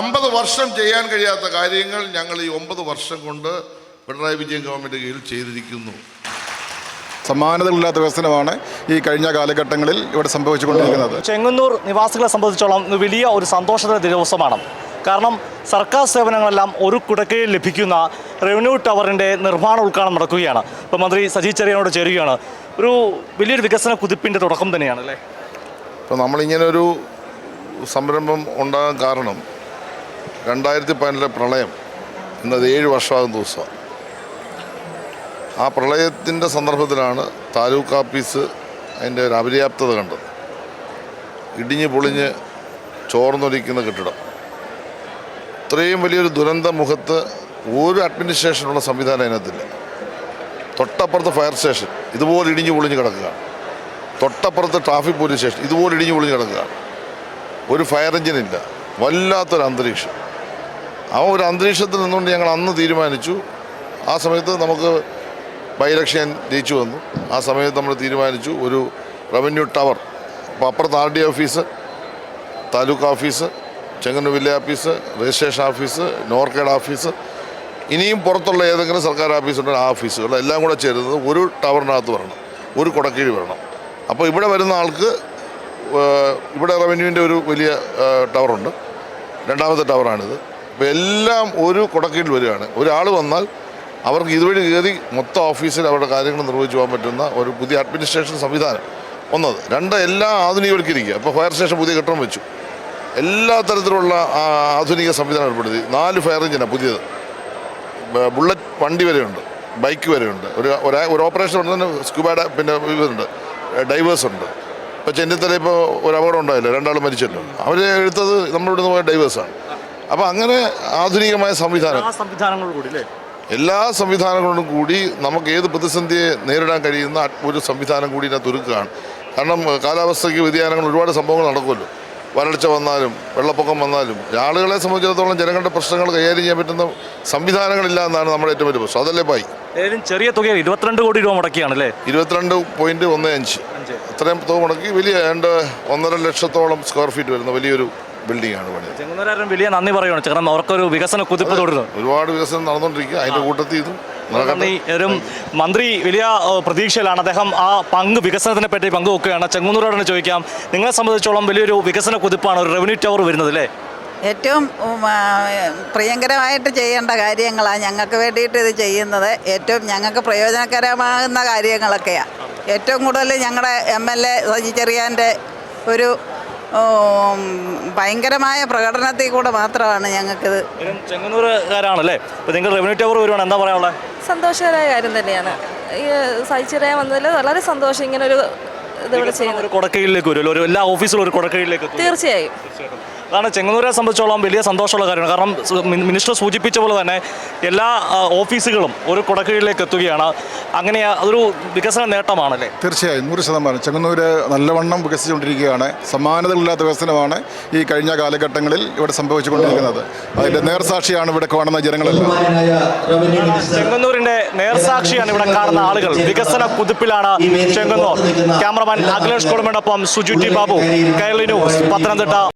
50 വർഷം ചെയ്യാൻ കഴിയാത്ത കാര്യങ്ങൾ ഞങ്ങൾ ഈ 9 വർഷം കൊണ്ട് പിണറായി വിജയൻ ഗവൺമെന്റ് കീഴിൽ ചെയ്തിരിക്കുന്നു. സമാനതകളില്ലാത്ത വികസനമാണ് ഈ കഴിഞ്ഞ കാലഘട്ടങ്ങളിൽ ഇവിടെ സംഭവിച്ചുകൊണ്ടിരിക്കുന്നത്. ചെങ്ങന്നൂർ നിവാസികളെ സംബന്ധിച്ചോളം വലിയ ഒരു സന്തോഷത്തിന്റെ ദിവസമാണ്. കാരണം സർക്കാർ സേവനങ്ങളെല്ലാം ഒരു കുടക്കീഴിൽ ലഭിക്കുന്ന റവന്യൂ ടവറിൻ്റെ നിർമ്മാണ ഉദ്ഘാടനം നടക്കുകയാണ്. ഇപ്പോൾ മന്ത്രി സജി ചെറിയാനോട് ചേരുകയാണ്. ഒരു വലിയൊരു വികസന കുതിപ്പിൻ്റെ തുടക്കം തന്നെയാണ് അല്ലേ? ഇപ്പോൾ നമ്മളിങ്ങനൊരു സംരംഭം ഉണ്ടാകാൻ കാരണം 2015 പ്രളയം ഇന്നത് 7 വർഷമാകുന്ന ദിവസമാണ്. ആ പ്രളയത്തിൻ്റെ സന്ദർഭത്തിലാണ് താലൂക്ക് ഓഫീസ് അതിൻ്റെ ഒരു അപര്യാപ്തത കണ്ടത്. ഇടിഞ്ഞ് പൊളിഞ്ഞ് ചോർന്നൊലിക്കുന്ന കെട്ടിടം. ഇത്രയും വലിയൊരു ദുരന്ത മുഖത്ത് ഒരു അഡ്മിനിസ്ട്രേഷനുള്ള സംവിധാനം അതിനകത്തില്ല. തൊട്ടപ്പുറത്ത് ഫയർ സ്റ്റേഷൻ ഇതുപോലെ ഇടിഞ്ഞു പൊളിഞ്ഞ് കിടക്കുകയാണ്. തൊട്ടപ്പുറത്ത് ട്രാഫിക് പോലീസ് സ്റ്റേഷൻ ഇതുപോലെ ഇടിഞ്ഞു പൊളിഞ്ഞ് കിടക്കുകയാണ്. ഒരു ഫയർ എഞ്ചിനില്ല. വല്ലാത്തൊരു അന്തരീക്ഷം. ആ ഒരു അന്തരീക്ഷത്തിൽ നിന്നുകൊണ്ട് ഞങ്ങൾ അന്ന് തീരുമാനിച്ചു. ആ സമയത്ത് നമുക്ക് ബൈ ഇലക്ഷൻ ജയിച്ചു വന്നു. ആ സമയത്ത് നമ്മൾ തീരുമാനിച്ചു ഒരു റവന്യൂ ടവർ. അപ്പോൾ അപ്പുറത്ത് RD office, taluk office, Chengannur village office, registration office, നോർക്കേഡ് ഓഫീസ്, ഇനിയും പുറത്തുള്ള ഏതെങ്കിലും സർക്കാർ ഓഫീസുണ്ട് ആ ഓഫീസുകൾ എല്ലാം കൂടെ ചേരുന്നത് ഒരു ടവറിനകത്ത് വരണം, ഒരു കുടക്കീഴ് വരണം. അപ്പോൾ ഇവിടെ വരുന്ന ആൾക്ക് ഇവിടെ റവന്യൂവിൻ്റെ ഒരു വലിയ ടവറുണ്ട്, രണ്ടാമത്തെ ടവറാണിത്. അപ്പോൾ എല്ലാം ഒരു കുടക്കീഴിൽ വരികയാണ്. ഒരാൾ വന്നാൽ അവർക്ക് ഇതുവഴി കയറി മൊത്തം ഓഫീസിൽ അവരുടെ കാര്യങ്ങൾ നിർവഹിച്ചു പോകാൻ പറ്റുന്ന ഒരു പുതിയ അഡ്മിനിസ്ട്രേഷൻ സംവിധാനം ഒന്നത്. രണ്ട്, എല്ലാം ആധുനികവൽക്കരിക്കുക. ഇപ്പോൾ ഫയർ സ്റ്റേഷൻ പുതിയ കെട്ടിടം വെച്ചു. എല്ലാ തരത്തിലുള്ള ആധുനിക സംവിധാനം ഏർപ്പെടുത്തി. 4 ഫയർ എഞ്ചിനാണ് പുതിയത്. ബുള്ളറ്റ് വണ്ടി വരെയുണ്ട്, ബൈക്ക് വരെയുണ്ട്. ഒരു ഓപ്പറേഷൻ കൊണ്ട് തന്നെ സ്കൂബ പിന്നെ ഇതുണ്ട്, ഡൈവേഴ്സ് ഉണ്ട്. ഇപ്പോൾ ചെന്നിത്തല ഇപ്പോൾ ഒരു അപകടം ഉണ്ടായല്ലോ, 2 ആൾ മരിച്ചല്ലോ. അവർ എടുത്തത് നമ്മളിവിടെ നിന്ന് പോയ ഡൈവേഴ്സാണ്. അപ്പോൾ അങ്ങനെ ആധുനികമായ എല്ലാ സംവിധാനങ്ങളോടും കൂടി നമുക്ക് ഏത് പ്രതിസന്ധിയെ നേരിടാൻ കഴിയുന്ന ഒരു സംവിധാനം കൂടി ഇതിനകത്ത് ഒരുക്കുകയാണ്. കാരണം കാലാവസ്ഥയ്ക്ക് വ്യതിയാനങ്ങൾ ഒരുപാട് സംഭവങ്ങൾ നടക്കുമല്ലോ. വരൾച്ച വന്നാലും വെള്ളപ്പൊക്കം വന്നാലും ആളുകളെ സംബന്ധിച്ചിടത്തോളം ജനങ്ങളുടെ പ്രശ്നങ്ങൾ കൈകാര്യം ചെയ്യാൻ പറ്റുന്ന സംവിധാനങ്ങളില്ല എന്നാണ് നമ്മുടെ ഏറ്റവും വലിയ പ്രശ്നം. അതല്ലേ പായി ചെറിയ തുക 22 കോടി രൂപ മുടക്കിയാണല്ലേ? 22.15 അത്രയും തുക മുടക്കി വലിയ 1.5 ലക്ഷത്തോളം സ്ക്വയർ ഫീറ്റ് വരുന്ന വലിയൊരു ബിൽഡിംഗ് ആണ് പണിയത്. ചെങ്ങന്നൂരാരും വലിയ നന്ദി പറയുകയാണ്. കാരണം അവർക്കൊരു വികസന കുതിപ്പ് തുടരുന്നു. ഒരുപാട് വികസനം നടന്നുകൊണ്ടിരിക്കുക. അതിൻ്റെ കൂട്ടത്തിൽ ഇതും ഒരു മന്ത്രി വലിയ പ്രതീക്ഷയിലാണ്. അദ്ദേഹം ആ വികസനത്തിനെ പറ്റി പങ്കുവെക്കുകയാണ്. ചെങ്ങന്നൂരോടാണ് ചോദിക്കാം, നിങ്ങളെ സംബന്ധിച്ചോളം വലിയൊരു വികസന കുതിപ്പാണ് ഒരു റവന്യൂ ടവർ വരുന്നത് അല്ലേ? ഏറ്റവും പ്രിയങ്കരമായിട്ട് ചെയ്യേണ്ട കാര്യങ്ങളാണ് ഞങ്ങൾക്ക് വേണ്ടിയിട്ട് ഇത് ചെയ്യുന്നത്. ഏറ്റവും ഞങ്ങൾക്ക് പ്രയോജനകരമാകുന്ന കാര്യങ്ങളൊക്കെയാണ്. ഏറ്റവും കൂടുതൽ ഞങ്ങളുടെ MLA സജി ചെറിയാൻ്റെ ഒരു ഭയങ്കരമായ പ്രകടനത്തിൽ കൂടെ മാത്രമാണ് ഞങ്ങൾക്കിത്. ചെങ്ങന്നൂരുകാരാണല്ലേ? അപ്പോൾ നിങ്ങൾ റവന്യൂ ടവർ വരുവാണ്, എന്താ പറയാനുള്ളത്? സന്തോഷകരമായ കാര്യം തന്നെയാണ്. ഈ സജി ചെറിയാൻ വന്നതിൽ വളരെ സന്തോഷം. ഇങ്ങനെ ഒരു ഇതിവിടെ ചെയ്യുന്നത് ഒരു കുടക്കീഴിലേക്ക് വരുമല്ലോ, എല്ലാ ഓഫീസിലും ഒരു കുടക്കീഴിലേക്ക്. തീർച്ചയായും അതാണ് ചെങ്ങന്നൂരെ സംബന്ധിച്ചോളം വലിയ സന്തോഷമുള്ള കാര്യമാണ്. കാരണം മിനിസ്റ്റർ സൂചിപ്പിച്ച പോലെ തന്നെ എല്ലാ ഓഫീസുകളും ഒരു കുടക്കീഴിലേക്ക് എത്തുകയാണ്. അങ്ങനെ അതൊരു വികസന നേട്ടമാണല്ലേ? തീർച്ചയായും 100%. ചെങ്ങന്നൂർ നല്ലവണ്ണം വികസിച്ചുകൊണ്ടിരിക്കുകയാണ്. സമാനതകളില്ലാത്ത വികസനമാണ് ഈ കഴിഞ്ഞ കാലഘട്ടങ്ങളിൽ ഇവിടെ സംഭവിച്ചുകൊണ്ടിരിക്കുന്നത്. അതിൻ്റെ നേർസാക്ഷിയാണ് ഇവിടെ കാണുന്ന ജനങ്ങളെല്ലാം. ചെങ്ങന്നൂരിൻ്റെ നേർസാക്ഷിയാണ് ഇവിടെ കാണുന്ന ആളുകൾ. വികസന കുതിപ്പിലാണ് ചെങ്ങന്നൂർ. ക്യാമറമാൻ അഖിലേഷ് കുളമനൊപ്പം സുജു ടി ബാബു, കൈരളി ന്യൂസ്, പത്തനംതിട്ട.